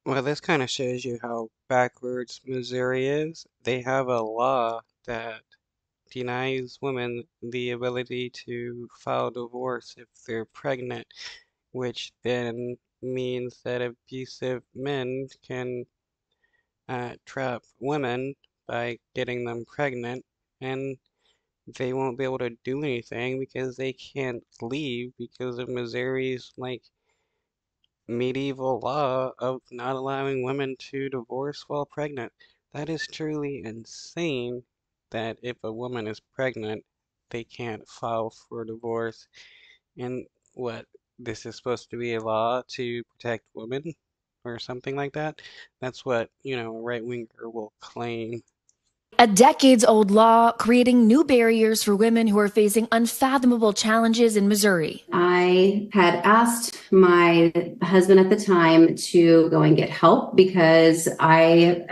Well, this kind of shows you how backwards Missouri is. They have a law that denies women the ability to file divorce if they're pregnant, which then means that abusive men can trap women by getting them pregnant, and they won't be able to do anything because they can't leave because of Missouri's medieval law of not allowing women to divorce while pregnant. That is truly insane that if a woman is pregnant, they can't file for divorce. And what, this is supposed to be a law to protect women or something like that? That's what, a right winger will claim. A decades old law creating new barriers for women who are facing unfathomable challenges in Missouri. I had asked my husband at the time to go and get help because I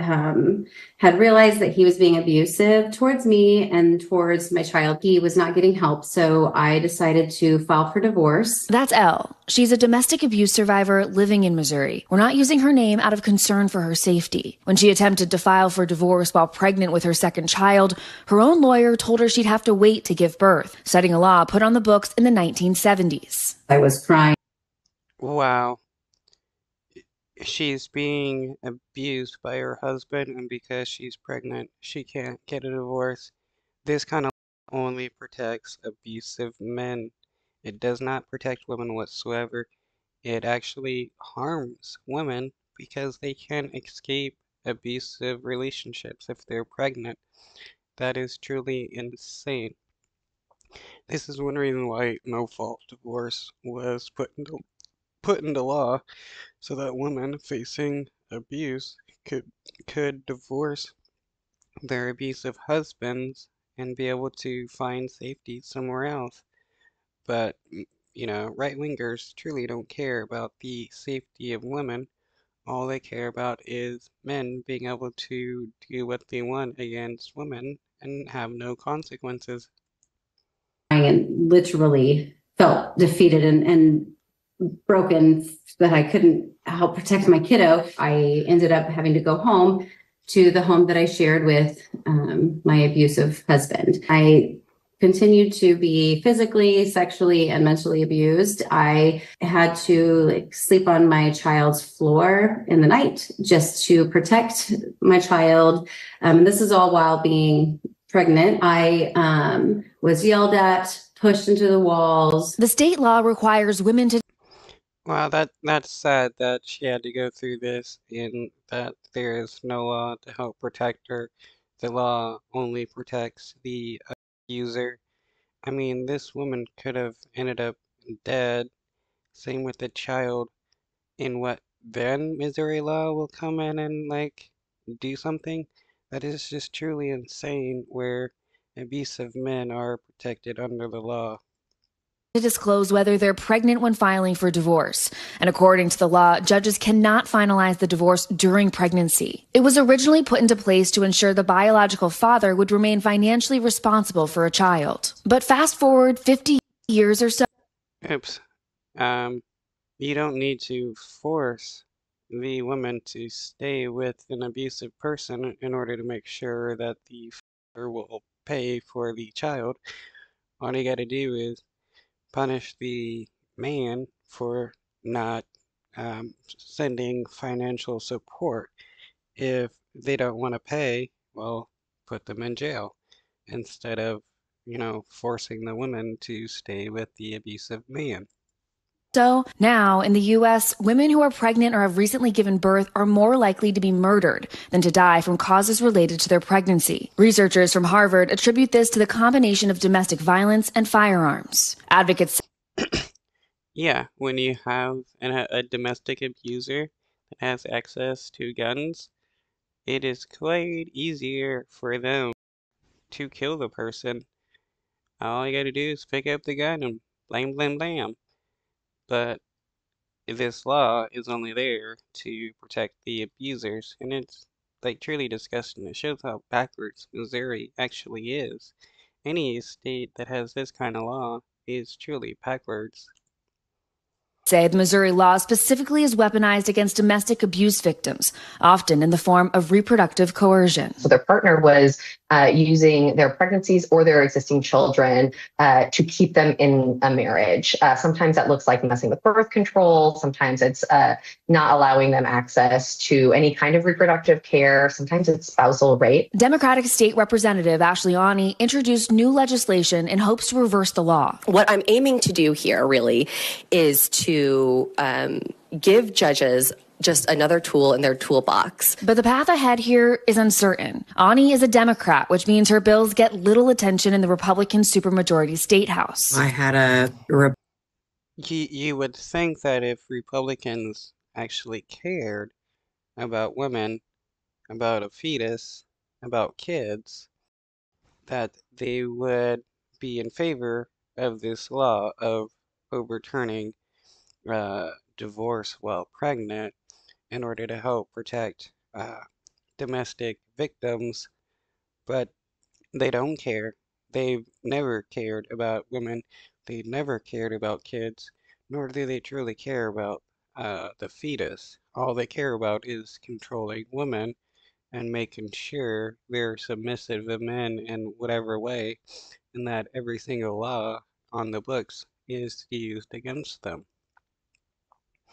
had realized that he was being abusive towards me and towards my child. He was not getting help, so I decided to file for divorce. That's Elle. She's a domestic abuse survivor living in Missouri. We're not using her name out of concern for her safety. When she attempted to file for divorce while pregnant with her second child, her own lawyer told her she'd have to wait to give birth, citing a law put on the books in the 1970s. I was crying. Wow. She's being abused by her husband, and because she's pregnant, she can't get a divorce. This kind of only protects abusive men. It does not protect women whatsoever. It actually harms women because they can't escape abusive relationships if they're pregnant. That is truly insane. This is one reason why no-fault divorce was put into law, so that women facing abuse could divorce their abusive husbands and be able to find safety somewhere else. But, right wingers truly don't care about the safety of women. All they care about is men being able to do what they want against women and have no consequences. And literally felt defeated and broken that I couldn't help protect my kiddo. I ended up having to go home to the home that I shared with my abusive husband. I continued to be physically, sexually, and mentally abused. I had to sleep on my child's floor in the night just to protect my child. This is all while being pregnant. I was yelled at, pushed into the walls. The state law requires women to Well, that's sad that she had to go through this and that there is no law to help protect her. The law only protects the abuser. I mean, this woman could have ended up dead. Same with the child. In what then Missouri law will come in and do something? That is just truly insane where abusive men are protected under the law. disclose whether they're pregnant when filing for divorce. And according to the law, judges cannot finalize the divorce during pregnancy. It was originally put into place to ensure the biological father would remain financially responsible for a child. But fast forward 50 years or so. Oops. Um, you don't need to force the woman to stay with an abusive person in order to make sure that the father will pay for the child. All you gotta do is punish the man for not sending financial support. If they don't want to pay, well, put them in jail instead of, forcing the woman to stay with the abusive man. So now in the US, women who are pregnant or have recently given birth are more likely to be murdered than to die from causes related to their pregnancy. Researchers from Harvard attribute this to the combination of domestic violence and firearms. Advocates Yeah, when you have a domestic abuser that has access to guns, it is quite easier for them to kill the person. All you gotta do is pick up the gun and blam, blam, blam. But this law is only there to protect the abusers, and it's truly disgusting. It shows how backwards Missouri actually is. Any state that has this kind of law is truly backwards. Say the Missouri law specifically is weaponized against domestic abuse victims, often in the form of reproductive coercion. So their partner was using their pregnancies or their existing children to keep them in a marriage. Sometimes that looks like messing with birth control. Sometimes it's not allowing them access to any kind of reproductive care. Sometimes it's spousal rape. Democratic State Representative Ashley Awney introduced new legislation in hopes to reverse the law. What I'm aiming to do here really is to give judges just another tool in their toolbox. But the path ahead here is uncertain. Awney is a Democrat, which means her bills get little attention in the Republican supermajority state house. I had You would think that if Republicans actually cared about women, about a fetus, about kids, that they would be in favor of this law of overturning divorce while pregnant in order to help protect domestic victims, but they don't care. They've never cared about women. They never cared about kids, nor do they truly care about the fetus. All they care about is controlling women and making sure they're submissive of men in whatever way, and that every single law on the books is used against them.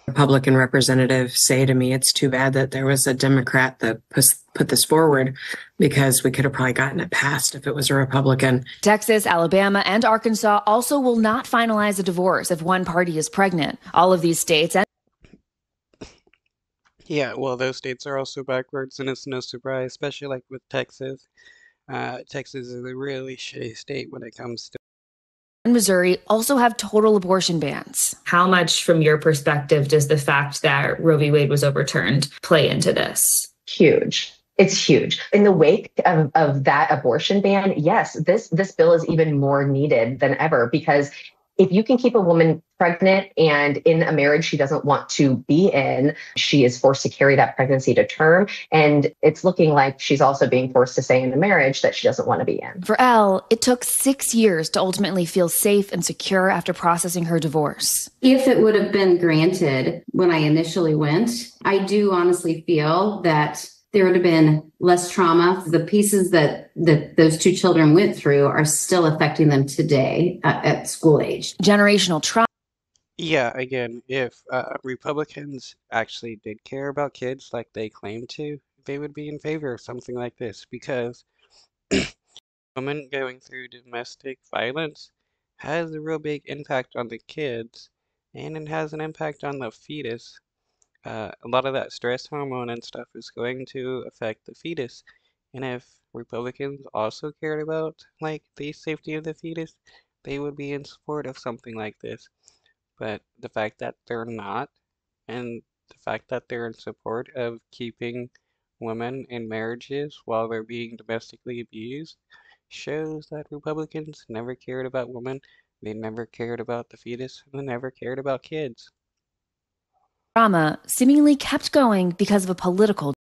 Republican representative say to me, it's too bad that there was a Democrat that put this forward, because we could have probably gotten it passed if it was a Republican. Texas, Alabama, and Arkansas also will not finalize a divorce if one party is pregnant. All of these states and Yeah, well, those states are also backwards, and it's no surprise, especially like with Texas. Texas is a really shitty state when it comes to. Missouri also have total abortion bans. How much, from your perspective, does the fact that Roe v. Wade was overturned play into this? Huge. It's huge. In the wake of that abortion ban, yes, this bill is even more needed than ever, because if you can keep a woman pregnant and in a marriage she doesn't want to be in, she is forced to carry that pregnancy to term. And it's looking like she's also being forced to stay in a marriage that she doesn't want to be in. For Elle, it took 6 years to ultimately feel safe and secure after processing her divorce. If it would have been granted when I initially went, I do honestly feel that there would have been less trauma. The pieces that those two children went through are still affecting them today at school age. Generational trauma. Yeah, again, if Republicans actually did care about kids like they claim to, they would be in favor of something like this, because women going through domestic violence has a real big impact on the kids, and it has an impact on the fetus. A lot of that stress hormone and stuff is going to affect the fetus. And if Republicans also cared about like the safety of the fetus, they would be in support of something like this. But the fact that they're not, and the fact that they're in support of keeping women in marriages while they're being domestically abused, shows that Republicans never cared about women, they never cared about the fetus, and they never cared about kids. Trauma seemingly kept going because of a political